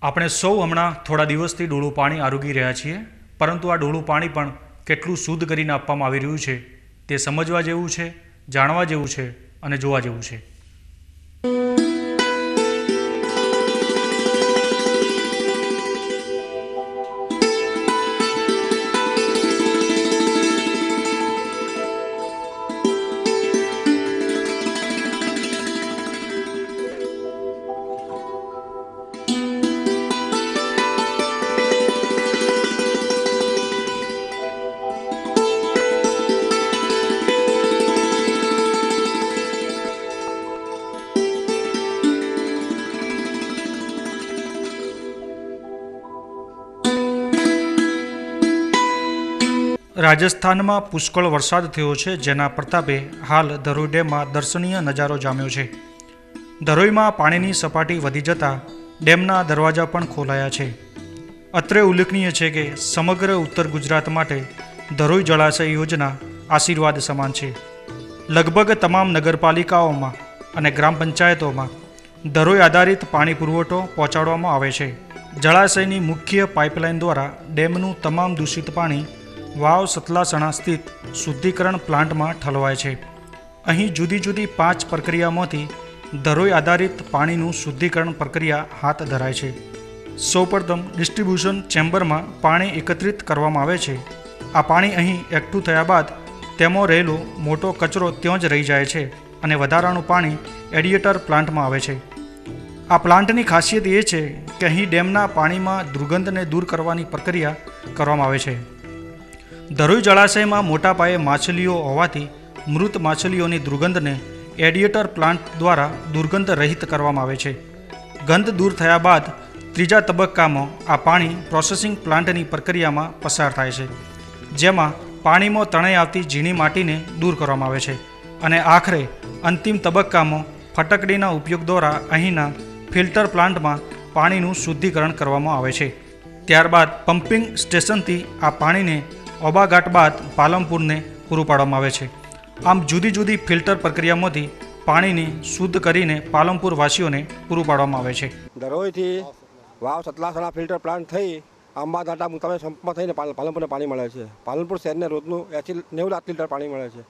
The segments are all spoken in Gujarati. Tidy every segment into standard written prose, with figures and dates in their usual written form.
આપણે સૌ હમણાં થોડા દિવસથી ડોળું પાણી આરોગી રહ્યા છીએ, પરંતુ આ ડોળું પાણી પણ કેટલું શુદ્ધ કરીને આપવામાં આવી રહ્યું છે તે સમજવા જેવું છે, જાણવા જેવું છે અને જોવા જેવું છે. રાજસ્થાનમાં પુષ્કળ વરસાદ થયો છે, જેના પ્રતાપે હાલ ધરોઈ ડેમમાં દર્શનીય નજારો જામ્યો છે. ધરોઈમાં પાણીની સપાટી વધી જતાં ડેમના દરવાજા પણ ખોલાયા છે. અત્રે ઉલ્લેખનીય છે કે સમગ્ર ઉત્તર ગુજરાત માટે ધરોઈ જળાશય યોજના આશીર્વાદ સમાન છે. લગભગ તમામ નગરપાલિકાઓમાં અને ગ્રામ પંચાયતોમાં ધરોઈ આધારિત પાણી પુરવઠો પહોંચાડવામાં આવે છે. જળાશયની મુખ્ય પાઇપલાઇન દ્વારા ડેમનું તમામ દૂષિત પાણી વાવ સતલાસણા સ્થિત શુદ્ધિકરણ પ્લાન્ટમાં ઠલવાય છે. અહીં જુદી જુદી 5 પ્રક્રિયામાંથી ધરોઈ આધારિત પાણીનું શુદ્ધિકરણ પ્રક્રિયા હાથ ધરાય છે. સૌપ્રથમ ડિસ્ટ્રીબ્યુશન ચેમ્બરમાં પાણી એકત્રિત કરવામાં આવે છે. આ પાણી અહીં એકઠું થયા બાદ તેમાં રહેલો મોટો કચરો ત્યાં જ રહી જાય છે અને વધારાનું પાણી એડિએટર પ્લાન્ટમાં આવે છે. આ પ્લાન્ટની ખાસિયત એ છે કે અહીં ડેમના પાણીમાં દુર્ગંધને દૂર કરવાની પ્રક્રિયા કરવામાં આવે છે. ધરોઈ જળાશયમાં મોટા પાયે માછલીઓ હોવાથી મૃત માછલીઓની દુર્ગંધને એડિએટર પ્લાન્ટ દ્વારા દુર્ગંધ રહિત કરવામાં આવે છે. ગંધ દૂર થયા બાદ ત્રીજા તબક્કામાં આ પાણી પ્રોસેસિંગ પ્લાન્ટની પ્રક્રિયામાં પસાર થાય છે, જેમાં પાણીમાં તણાઈ આવતી ઝીણી માટીને દૂર કરવામાં આવે છે અને આખરે અંતિમ તબક્કામાં ફટકડીના ઉપયોગ દ્વારા અહીંના ફિલ્ટર પ્લાન્ટમાં પાણીનું શુદ્ધિકરણ કરવામાં આવે છે. ત્યારબાદ પમ્પિંગ સ્ટેશનથી આ પાણીને ઓબાઘાટ બાદ પાલનપુરને પૂરું પાડવામાં આવે છે. આમ જુદી જુદી ફિલ્ટર પ્રક્રિયામાંથી પાણીને શુદ્ધ કરીને પાલનપુર વાસીઓને પૂરું પાડવામાં આવે છે. ધરોઈથી વાવ સતલાસણા ફિલ્ટર પ્લાન્ટ થઈ આંબાઘાટા મુકામે સંપમાં થઈને પાલનપુરને પાણી મળે છે. પાલનપુર શહેરને રોજનું 80-90 લાખ લીટર પાણી મળે છે.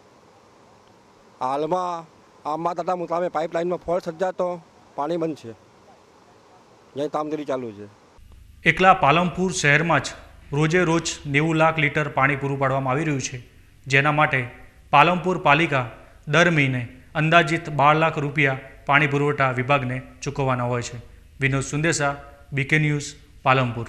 હાલમાં આંબાઘાટા મુકામે પાઇપલાઇનમાં ફોલ્ટ સર્જાતો પાણી બંધ છે, જ્યાં કામગીરી ચાલુ છે. એકલા પાલનપુર શહેરમાં જ રોજે રોજ 90 લાખ લીટર પાણી પૂરું પાડવામાં આવી રહ્યું છે, જેના માટે પાલનપુર પાલિકા દર મહિને અંદાજિત 12 લાખ રૂપિયા પાણી પુરવઠા વિભાગને ચૂકવવાના હોય છે. Vinod Sundesa, BK news, Palanpur.